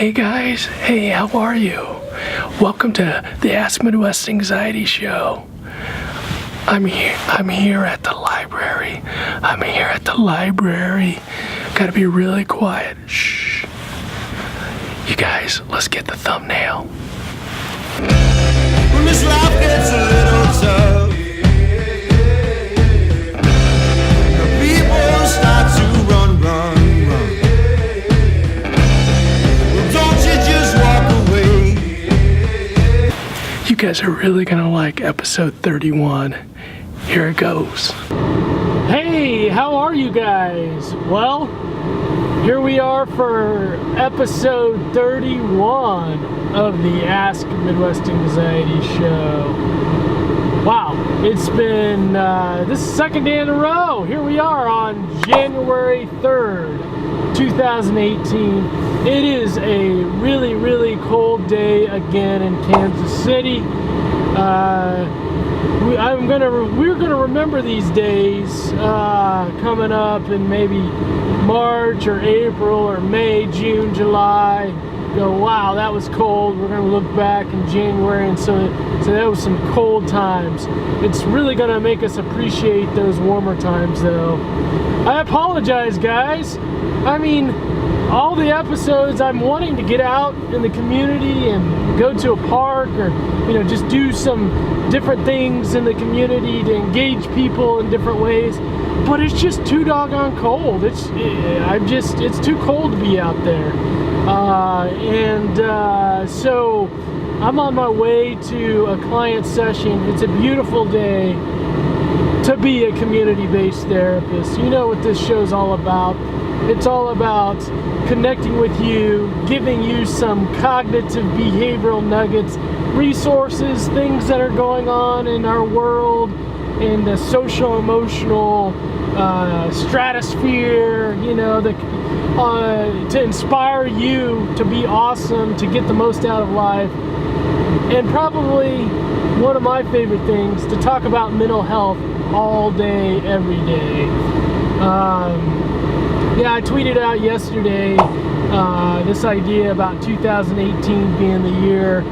Hey guys, hey, how are you? Welcome to the AskMidwestAnxiety Show. I'm here at the library. Gotta be really quiet. Shh. You guys, let's get the thumbnail. When this life gets a little tough, the people start to run. Well, don't you just walk away? You guys are really gonna like episode 31. Here it goes. Hey, how are you guys? Well, here we are for episode 31 of the Ask Midwest Anxiety Show. Wow, it's been, this is the second day in a row. Here we are on January 3rd, 2018. It is a really, really cold day again in Kansas City. We're gonna remember these days coming up in maybe March or April or May, June, July. Go, wow, that was cold. We're gonna look back in January and so that was some cold times. It's really gonna make us appreciate those warmer times though. I apologize, guys. I mean, all the episodes I'm wanting to get out in the community and go to a park or, you know, just do some different things in the community to engage people in different ways, but it's just too doggone cold. It's too cold to be out there. So I'm on my way to a client session. It's a beautiful day to be a community-based therapist. You know what this show's all about. It's all about connecting with you, giving you some cognitive behavioral nuggets, resources, things that are going on in our world, in the social emotional stratosphere, you know, to inspire you to be awesome, to get the most out of life. And probably one of my favorite things, to talk about mental health all day, every day. Yeah, I tweeted out yesterday this idea about 2018 being the year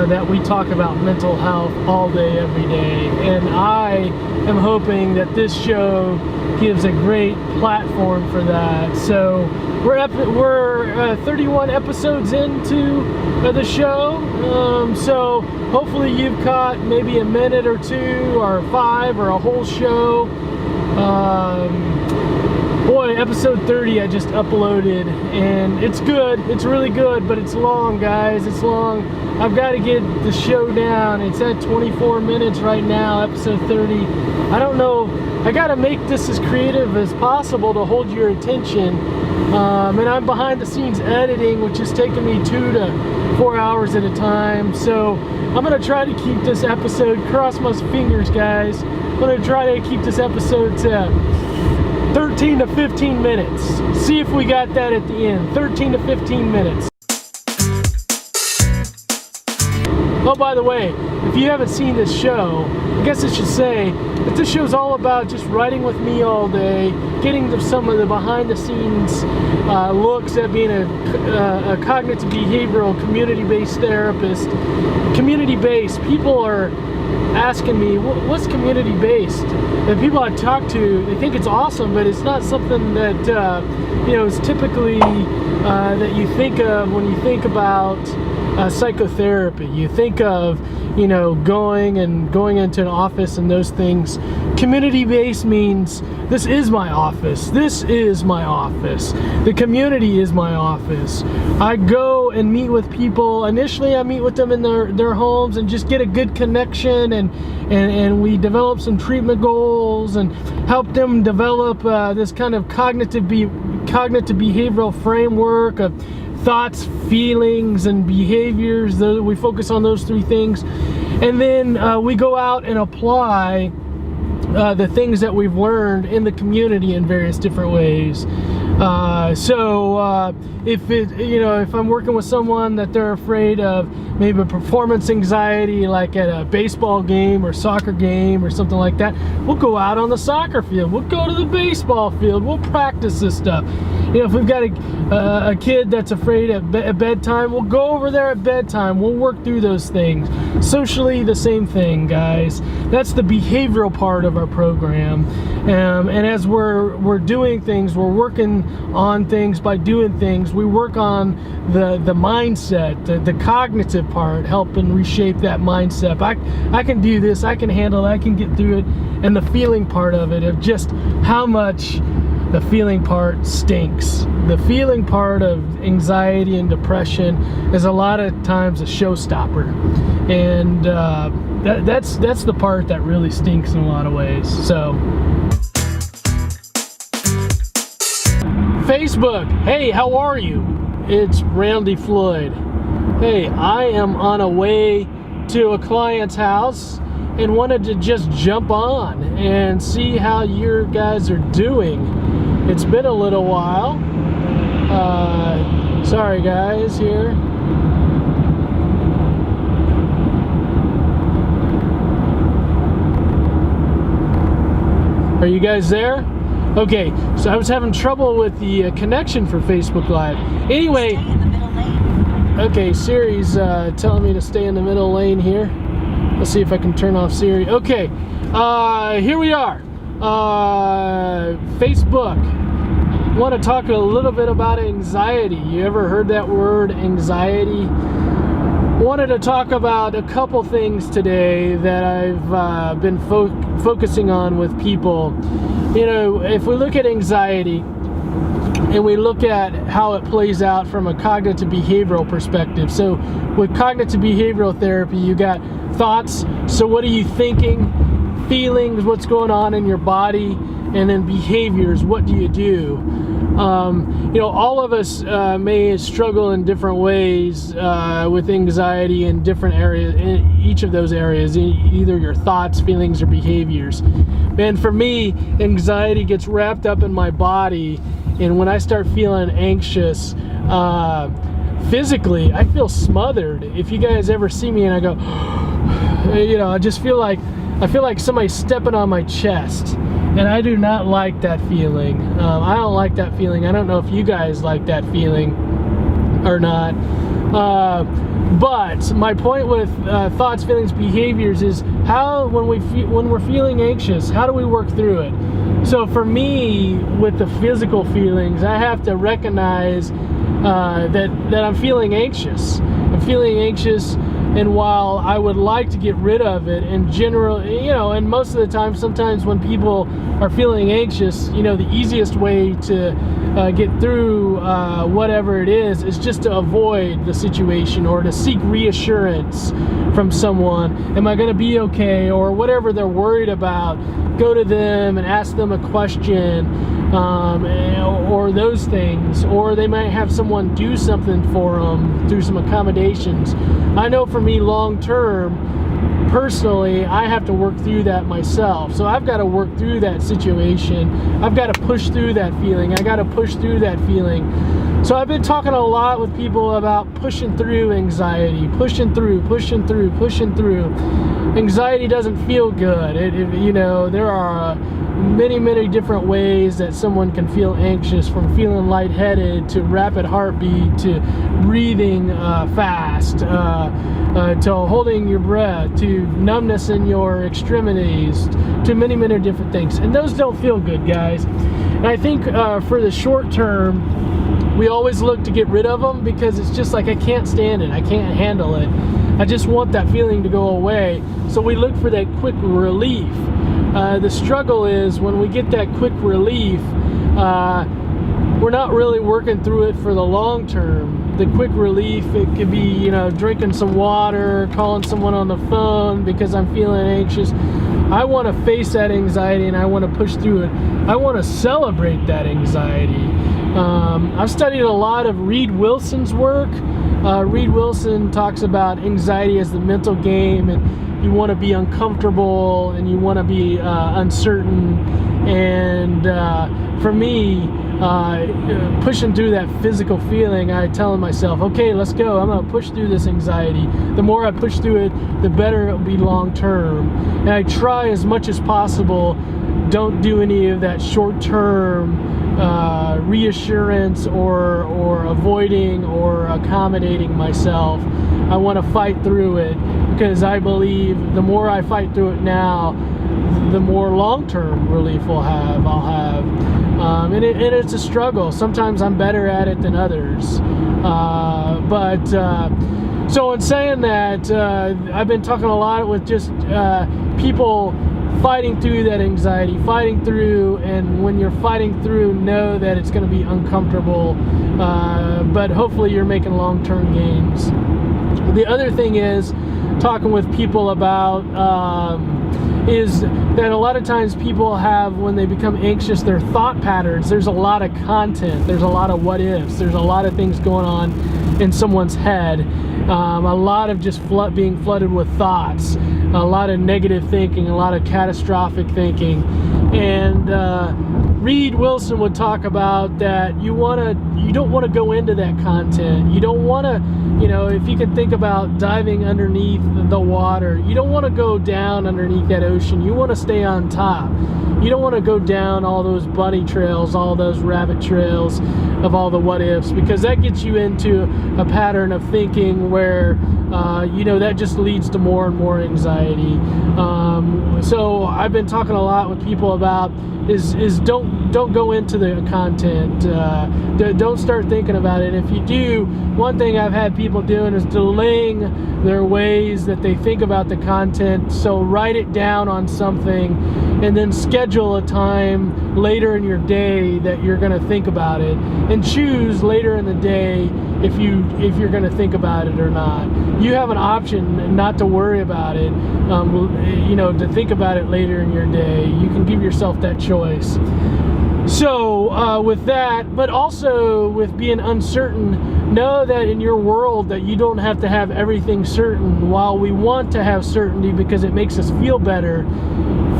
that we talk about mental health all day, every day. And I am hoping that this show gives a great platform for that. So we're 31 episodes into the show. So hopefully you've caught maybe a minute or two or 5 or a whole show. Boy, episode 30 I just uploaded, and it's good. It's really good, but it's long, guys. It's long. I've got to get the show down. It's at 24 minutes right now, episode 30. I don't know. I got to make this as creative as possible to hold your attention. And I'm behind the scenes editing, which is taking me 2 to 4 hours at a time. So I'm going to try to keep this episode, cross my fingers, guys. I'm going to try to keep this episode to 13 to 15 minutes. See if we got that at the end. 13 to 15 minutes. Oh, by the way, if you haven't seen this show, I guess I should say that this show is all about just writing with me all day, getting to some of the behind-the-scenes looks at being a cognitive behavioral community-based therapist. Community-based. People are asking me, what's community-based? And people I talk to, they think it's awesome, but it's not something that you know, is typically that you think of when you think about psychotherapy. You think of, you know, going into an office and those things. Community-based means this is my office. This is my office. The community is my office. I go and meet with people. Initially, I meet with them in their homes and just get a good connection, and we develop some treatment goals and help them develop this kind of cognitive behavioral framework of thoughts, feelings, and behaviors. We focus on those 3 things, and then we go out and apply the things that we've learned in the community in various different ways. If I'm working with someone that they're afraid of maybe performance anxiety, like at a baseball game or soccer game or something like that, we'll go out on the soccer field, we'll go to the baseball field, we'll practice this stuff. If we've got a kid that's afraid at bedtime, we'll go over there at bedtime, we'll work through those things. Socially, the same thing, guys. That's the behavioral part of our program. And as we're doing things, we're working on things by doing things. We work on the mindset, the cognitive part, helping reshape that mindset. I can do this, I can handle it, I can get through it. And the feeling part of it, of just how much the feeling part stinks. The feeling part of anxiety and depression is a lot of times a showstopper. And that's the part that really stinks in a lot of ways. So Facebook, hey, how are you? It's Randy Floyd. Hey, I am on a way to a client's house and wanted to just jump on and see how your guys are doing. It's been a little while. Sorry guys here. Are you guys there? Okay, so I was having trouble with the connection for Facebook Live. Anyway, okay, Siri's telling me to stay in the middle lane here. Let's see if I can turn off Siri. Okay, here we are. Facebook. I want to talk a little bit about anxiety. You ever heard that word, anxiety? Wanted to talk about a couple things today that I've been focusing on with people. If we look at anxiety and we look at how it plays out from a cognitive behavioral perspective. So with cognitive behavioral therapy, you got thoughts. So what are you thinking? Feelings, what's going on in your body, and then behaviors, what do you do? All of us may struggle in different ways with anxiety in different areas, in each of those areas, either your thoughts, feelings, or behaviors. And for me, anxiety gets wrapped up in my body, and when I start feeling anxious, physically, I feel smothered. If you guys ever see me and I go, I just feel like somebody's stepping on my chest. And I do not like that feeling. I don't like that feeling. I don't know if you guys like that feeling or not. But my point with thoughts, feelings, behaviors is how, when we're feeling anxious, how do we work through it? So for me, with the physical feelings, I have to recognize that I'm feeling anxious. I'm feeling anxious. And while I would like to get rid of it, in general, and most of the time, sometimes when people are feeling anxious, the easiest way to get through whatever it is just to avoid the situation or to seek reassurance from someone. Am I going to be okay? Or whatever they're worried about, go to them and ask them a question, or those things. Or they might have someone do something for them through some accommodations. I know for me, long term, personally, I have to work through that myself. So I've got to work through that situation. I've got to push through that feeling. I got to push through that feeling. So I've been talking a lot with people about pushing through anxiety, pushing through. Anxiety doesn't feel good. There are many different ways that someone can feel anxious, from feeling lightheaded to rapid heartbeat to breathing fast to holding your breath to numbness in your extremities to many different things. And those don't feel good, guys. And I think for the short term, we always look to get rid of them because it's just like, I can't stand it, I can't handle it, I just want that feeling to go away. So we look for that quick relief. The struggle is when we get that quick relief, we're not really working through it for the long term. The quick relief, it could be, drinking some water, calling someone on the phone because I'm feeling anxious. I want to face that anxiety and I want to push through it. I want to celebrate that anxiety. I've studied a lot of Reed Wilson's work. Reed Wilson talks about anxiety as the mental game, and you want to be uncomfortable and you want to be uncertain. And for me, pushing through that physical feeling, I telling myself, okay, let's go. I'm gonna push through this anxiety. The more I push through it, the better it'll be long term. And I try as much as possible, don't do any of that short-term reassurance or avoiding or accommodating myself. I want to fight through it, because I believe the more I fight through it now, the more long-term relief I'll have. And it's a struggle. Sometimes I'm better at it than others. So in saying that, I've been talking a lot with just people fighting through that anxiety, fighting through, and when you're fighting through, know that it's going to be uncomfortable, but hopefully you're making long-term gains. The other thing is talking with people about is that a lot of times people have, when they become anxious, their thought patterns, there's a lot of content, there's a lot of what ifs, there's a lot of things going on in someone's head, a lot of just being flooded with thoughts, a lot of negative thinking, a lot of catastrophic thinking. And Reed Wilson would talk about that you don't want to go into that content. You don't want to, if you can think about diving underneath the water, you don't want to go down underneath that ocean. You want to stay on top. You don't want to go down all those bunny trails, all those rabbit trails of all the what ifs, because that gets you into a pattern of thinking where that just leads to more and more anxiety. So I've been talking a lot with people about is don't go into the content. Don't start thinking about it. If you do, one thing I've had people doing is delaying their ways that they think about the content. So write it down on something and then schedule a time later in your day that you're going to think about it, and choose later in the day if you're going to think about it or not. You have an option not to worry about it, to think about it later in your day. You can give yourself that choice. So with that, but also with being uncertain, know that in your world that you don't have to have everything certain. While we want to have certainty because it makes us feel better,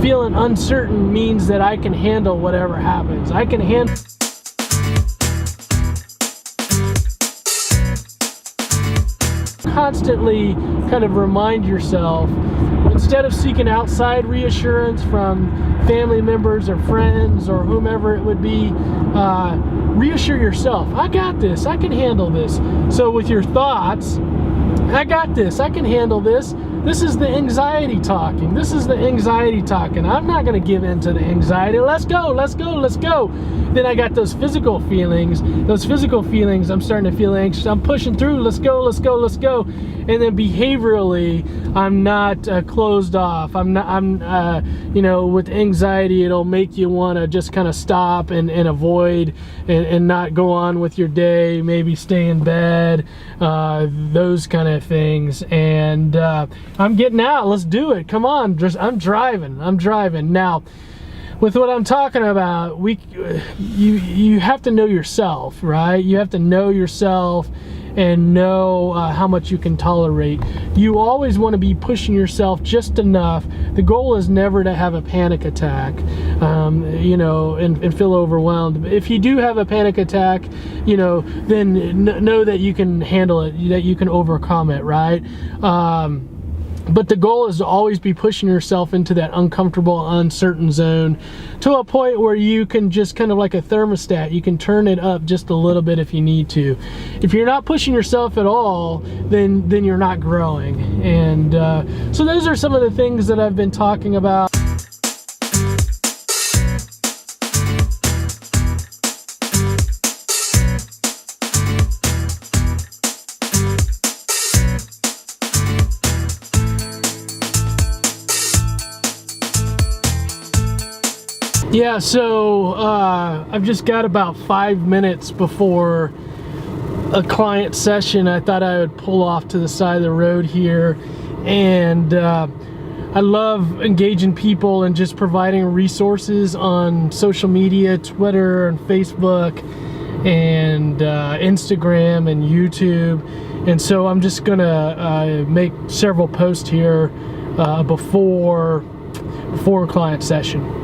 feeling uncertain means that I can handle whatever happens. I can handle. Constantly kind of remind yourself, instead of seeking outside reassurance from family members or friends or whomever it would be, reassure yourself, I got this, I can handle this. So with your thoughts, I got this, I can handle this. This is the anxiety talking. This is the anxiety talking. I'm not going to give in to the anxiety. Let's go, let's go, let's go. Then I got those physical feelings. Those physical feelings, I'm starting to feel anxious. I'm pushing through. Let's go, let's go, let's go. And then behaviorally, I'm not closed off. I'm with anxiety, it'll make you want to just kind of stop and avoid and not go on with your day, maybe stay in bed, those kind of things. And I'm getting out. Let's do it. Come on. I'm driving. Now, with what I'm talking about, you have to know yourself, right? You have to know yourself and know how much you can tolerate. You always want to be pushing yourself just enough. The goal is never to have a panic attack, and feel overwhelmed. If you do have a panic attack, then know that you can handle it, that you can overcome it, right? But the goal is to always be pushing yourself into that uncomfortable, uncertain zone to a point where you can just kind of like a thermostat, you can turn it up just a little bit if you need to. If you're not pushing yourself at all, then you're not growing. And so those are some of the things that I've been talking about. Yeah, so I've just got about 5 minutes before a client session. I thought I would pull off to the side of the road here, and I love engaging people and just providing resources on social media, Twitter and Facebook and Instagram and YouTube. And so I'm just gonna make several posts here before a client session.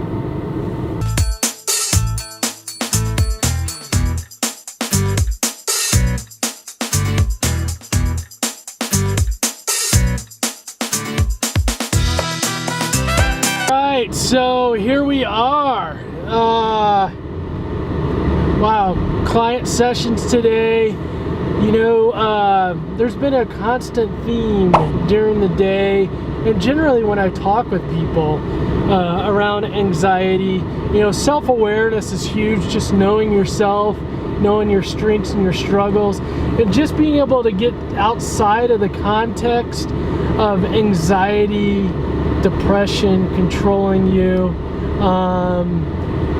So here we are. Wow, client sessions today. You know, there's been a constant theme during the day, and generally when I talk with people around anxiety, you know, self-awareness is huge. Just knowing yourself, knowing your strengths and your struggles, and just being able to get outside of the context of anxiety, depression controlling you.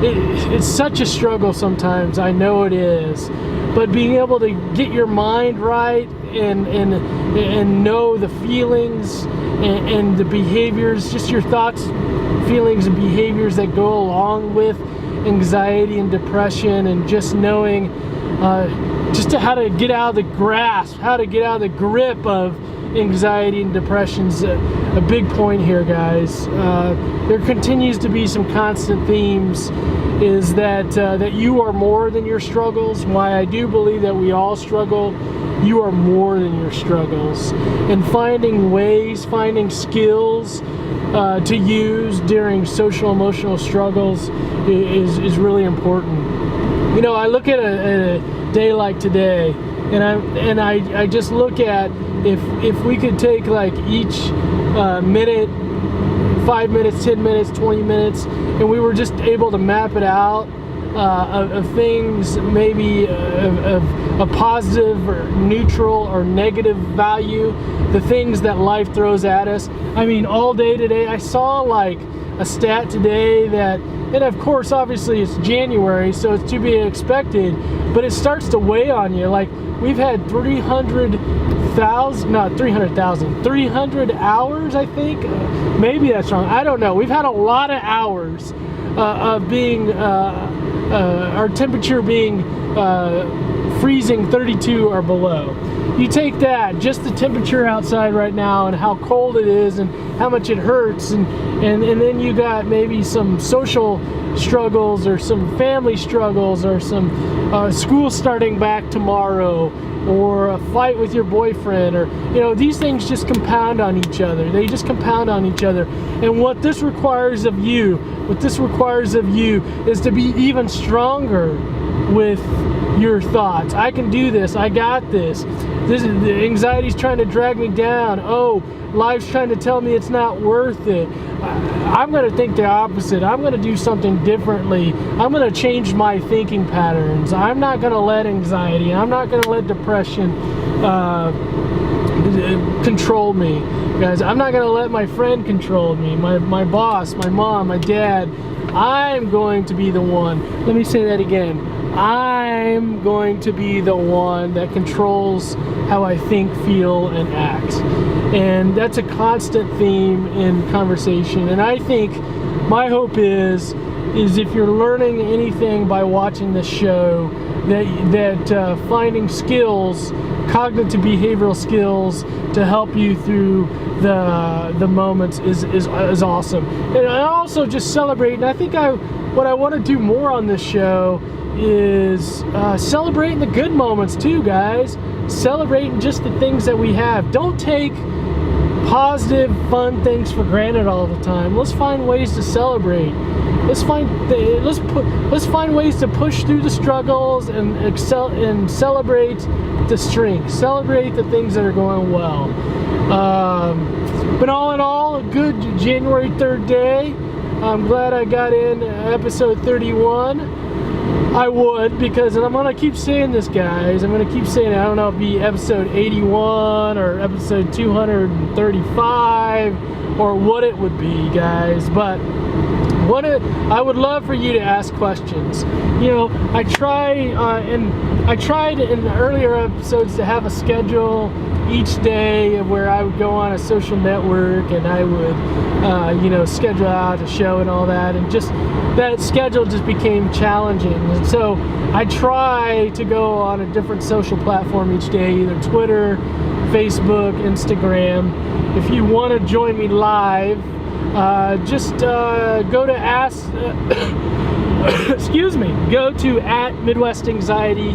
It's such a struggle sometimes, I know it is, but being able to get your mind right and know the feelings and the behaviors, just your thoughts, feelings, and behaviors that go along with anxiety and depression, and just knowing just how to get out of the grasp, how to get out of the grip of anxiety and depression's a big point here, guys. There continues to be some constant themes, is that you are more than your struggles. Why I do believe that we all struggle. You are more than your struggles, and finding ways, finding skills to use during social emotional struggles is really important. You know, I look at a day like today, and I just look at if we could take like each minute, 5 minutes, 10 minutes, 20 minutes, and we were just able to map it out of things, maybe of a positive or neutral or negative value, the things that life throws at us. I mean, all day today, I saw like a stat today that, and of course, obviously it's January, so it's to be expected, but it starts to weigh on you. Like, we've had 300 hours, I think. Maybe that's wrong. I don't know. We've had a lot of hours of being, our temperature being freezing 32 or below. You take that, just the temperature outside right now and how cold it is and how much it hurts, and then you got maybe some social struggles or some family struggles or some school starting back tomorrow, or a fight with your boyfriend, or, you know, these things just compound on each other. They just compound on each other. And what this requires of you, is to be even stronger with your thoughts. I can do this. I got this. The anxiety's trying to drag me down. Oh, life's trying to tell me it's not worth it. I'm going to think the opposite. I'm going to do something differently. I'm going to change my thinking patterns. I'm not going to let anxiety, I'm not going to let depression control me, guys. I'm not going to let my friend control me, my boss, my mom, my dad. I'm going to be the one. Let me say that again. I'm going to be the one that controls how I think, feel, and act. And that's a constant theme in conversation. And I think my hope is if you're learning anything by watching this show, that finding skills, cognitive behavioral skills, to help you through the moments is awesome. And I also just celebrate, and I think what I want to do more on this show is celebrating the good moments too, guys. Celebrating just the things that we have. Don't take positive, fun things for granted all the time. Let's find ways to celebrate. Let's find ways to push through the struggles and excel and celebrate the strengths. Celebrate the things that are going well. But all in all, a good January 3rd day. I'm glad I got in episode 31. I would, because, and I'm going to keep saying this, guys. I'm going to keep saying it. I don't know if it'll be episode 81 or episode 235 or what it would be, guys. But I would love for you to ask questions. You know, I tried in earlier episodes to have a schedule each day where I would go on a social network and I would, schedule out a show and all that, and just that schedule just became challenging. And so I try to go on a different social platform each day, either Twitter, Facebook, Instagram. If you want to join me live, just go to go to @MidwestAnxiety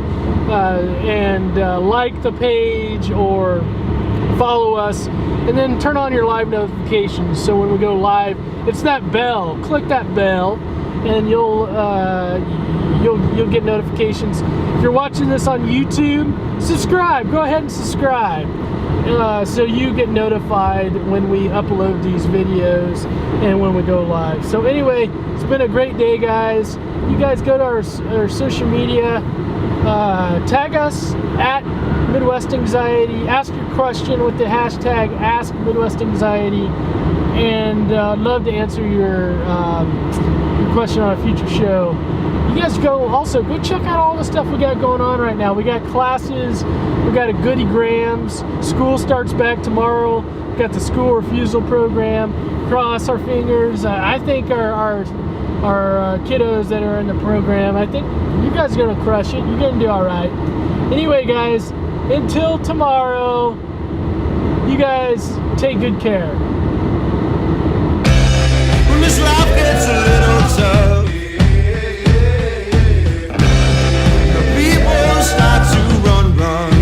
and like the page, or follow us, and then turn on your live notifications. So when we go live, it's that bell. Click that bell, and you'll get notifications. If you're watching this on YouTube, subscribe. Go ahead and subscribe, so you get notified when we upload these videos and when we go live. So anyway, it's been a great day, guys. You guys go to our social media, tag us at Midwest Anxiety, ask your question with the hashtag AskMidwestAnxiety, and love to answer your question on a future show. You guys go check out all the stuff we got going on right now. We got classes, we got a Goodie Grams, school starts back tomorrow, we got the school refusal program. Cross our fingers. I think our kiddos that are in the program, I think you guys are gonna crush it. You're gonna do all right. Anyway, guys, until tomorrow, you guys take good care. When this life gets a little tough, the people start to run.